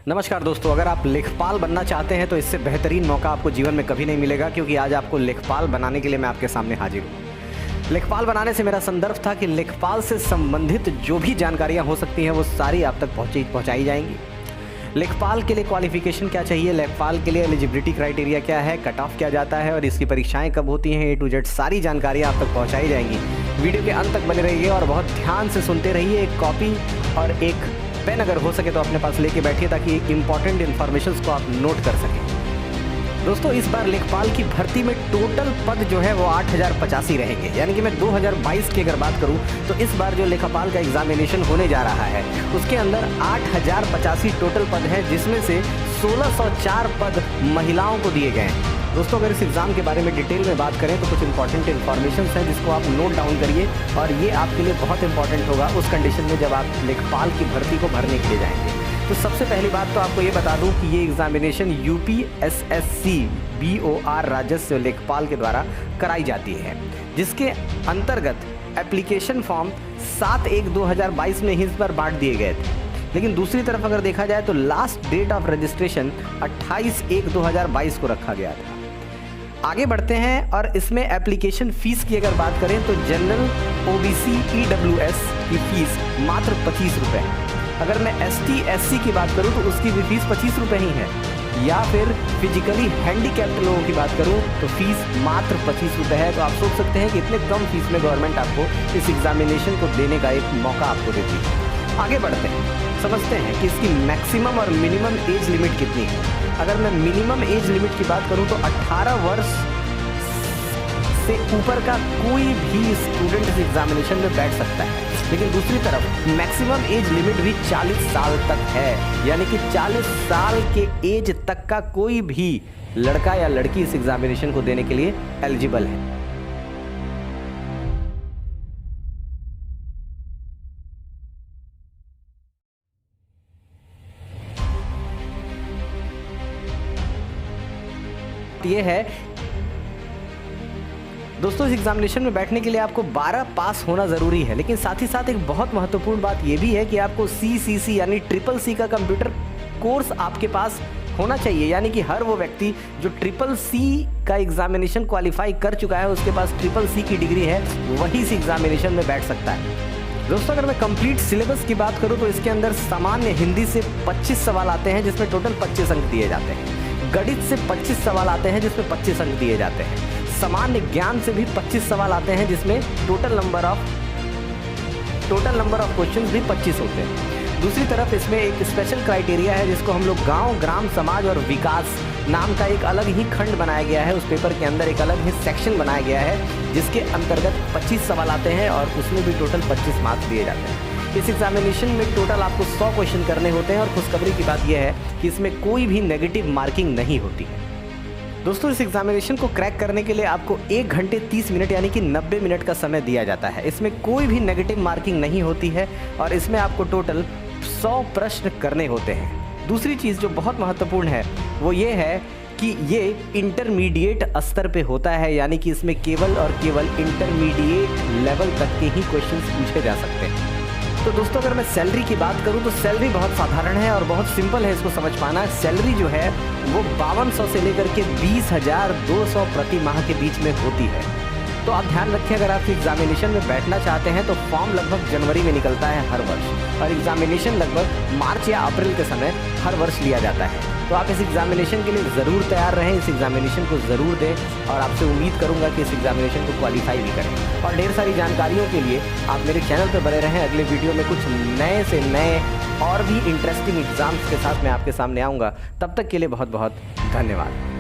नमस्कार दोस्तों, अगर आप लेखपाल बनना चाहते हैं तो इससे बेहतरीन मौका आपको जीवन में कभी नहीं मिलेगा, क्योंकि आज आपको लेखपाल बनाने के लिए मैं आपके सामने हाजिर हूँ। लेखपाल बनाने से मेरा संदर्भ था कि लेखपाल से संबंधित जो भी जानकारियाँ हो सकती हैं वो सारी आप तक पहुँचाई जाएंगी। लेखपाल के लिए क्वालिफिकेशन क्या चाहिए, लेखपाल के लिए एलिजिबिलिटी क्राइटेरिया क्या है, कट ऑफ क्या जाता है और इसकी परीक्षाएं कब होती हैं, A to Z सारी जानकारियाँ आप तक पहुँचाई जाएंगी। वीडियो के अंत तक बने रहिए और बहुत ध्यान से सुनते रहिए। एक कॉपी और एक पेन अगर हो सके तो अपने पास लेके बैठिए ताकि इंपॉर्टेंट इन्फॉर्मेशंस को आप नोट कर सकें। दोस्तों, इस बार लेखपाल की भर्ती में टोटल पद जो है वो 8085 रहेंगे, यानी कि मैं 2022 की अगर बात करूं तो इस बार जो लेखपाल का एग्जामिनेशन होने जा रहा है उसके अंदर 8085 टोटल पद हैं, जिसमें से 1604 पद महिलाओं को दिए गए हैं। दोस्तों, अगर इस एग्ज़ाम के बारे में डिटेल में बात करें तो कुछ इंपॉर्टेंट इन्फॉर्मेशन है जिसको आप नोट डाउन करिए, और ये आपके लिए बहुत इंपॉर्टेंट होगा उस कंडीशन में जब आप लेखपाल की भर्ती को भरने के लिए जाएंगे। तो सबसे पहली बात तो आपको ये बता दूं कि ये एग्जामिनेशन UPSSC BOR राजस्व लेखपाल के द्वारा कराई जाती है, जिसके अंतर्गत एप्लीकेशन फॉर्म 7/1/2022 में ही इस बार बांट दिए गए थे। लेकिन दूसरी तरफ अगर देखा जाए तो लास्ट डेट ऑफ रजिस्ट्रेशन 28/1/2022 को रखा गया था। आगे बढ़ते हैं और इसमें एप्लीकेशन फ़ीस की अगर बात करें तो जनरल OBC EWS की फ़ीस मात्र 25 रुपये है। अगर मैं ST SC की बात करूं तो उसकी भी फीस 25 रुपये ही है, या फिर फिजिकली हैंडीकैप्ड लोगों की बात करूं तो फीस मात्र 25 रुपये है। तो आप सोच सकते हैं कि इतने कम फीस में गवर्नमेंट आपको इस एग्जामिनेशन को देने का एक मौका आपको देती है। आगे बढ़ते हैं, समझते हैं कि इसकी मैक्सिमम और मिनिमम एज लिमिट कितनी है। अगर मैं मिनिमम एज लिमिट की बात करूं तो 18 वर्ष से ऊपर का कोई भी स्टूडेंट इस एग्जामिनेशन में बैठ सकता है, लेकिन दूसरी तरफ मैक्सिमम एज लिमिट भी 40 साल तक है, यानी कि 40 साल के एज तक का कोई भी लड़का या लड़की इस एग्जामिनेशन को देने के लिए एलिजिबल है। ये है दोस्तों, इस एग्जामिनेशन में बैठने के लिए आपको 12 पास होना ज़रूरी है, लेकिन साथ ही साथ एक बहुत महत्वपूर्ण बात ये भी है कि आपको CCC यानी CCC का कंप्यूटर कोर्स आपके पास होना चाहिए, यानी कि हर वो व्यक्ति जो CCC का एग्जामिनेशन क्वालिफाई कर चुका है, उसके पास CCC की डिग्री है, वही इस एग्जामिनेशन में बैठ सकता है। दोस्तों, अगर मैं कंप्लीट सिलेबस की बात करूँ तो इसके अंदर सामान्य हिंदी से 25 सवाल आते हैं जिसमें टोटल 25 अंक दिए जाते हैं। गणित से 25 सवाल आते हैं जिसमें 25 अंक दिए जाते हैं। सामान्य ज्ञान से भी 25 सवाल आते हैं जिसमें टोटल नंबर ऑफ क्वेश्चंस भी 25 होते हैं। दूसरी तरफ इसमें एक स्पेशल क्राइटेरिया है जिसको हम लोग गांव, ग्राम, समाज और विकास नाम का एक अलग ही खंड बनाया गया है। उस पेपर के अंदर एक अलग ही सेक्शन बनाया गया है जिसके अंतर्गत 25 सवाल आते हैं और उसमें भी टोटल 25 मार्क्स दिए जाते हैं। इस एग्जामिनेशन में टोटल आपको 100 क्वेश्चन करने होते हैं और खुशखबरी की बात यह है कि इसमें कोई भी नेगेटिव मार्किंग नहीं होती है। दोस्तों, इस एग्जामिनेशन को क्रैक करने के लिए आपको 1 घंटे 30 मिनट यानी कि 90 मिनट का समय दिया जाता है। इसमें कोई भी नेगेटिव मार्किंग नहीं होती है और इसमें आपको टोटल 100 प्रश्न करने होते हैं। दूसरी चीज़ जो बहुत महत्वपूर्ण है वो ये है कि ये इंटरमीडिएट स्तर पे होता है, यानी कि इसमें केवल और केवल इंटरमीडिएट लेवल तक के ही क्वेश्चंस पूछे जा सकते हैं। तो दोस्तों, अगर मैं सैलरी की बात करूं तो सैलरी बहुत साधारण है और बहुत सिंपल है इसको समझ पाना। सैलरी जो है वो 5200 से लेकर के 20,200 प्रति माह के बीच में होती है। तो आप ध्यान रखें, अगर आप एग्जामिनेशन में बैठना चाहते हैं तो फॉर्म लगभग जनवरी में निकलता है हर वर्ष, और एग्जामिनेशन लगभग मार्च या अप्रैल के समय हर वर्ष लिया जाता है। तो आप इस एग्जामिनेशन के लिए ज़रूर तैयार रहें, इस एग्जामिनेशन को ज़रूर दें और आपसे उम्मीद करूंगा कि इस एग्जामिनेशन को क्वालिफाई भी करें। और ढेर सारी जानकारियों के लिए आप मेरे चैनल पर बने रहें। अगले वीडियो में कुछ नए से नए और भी इंटरेस्टिंग एग्जाम्स के साथ मैं आपके सामने आऊँगा। तब तक के लिए बहुत बहुत धन्यवाद।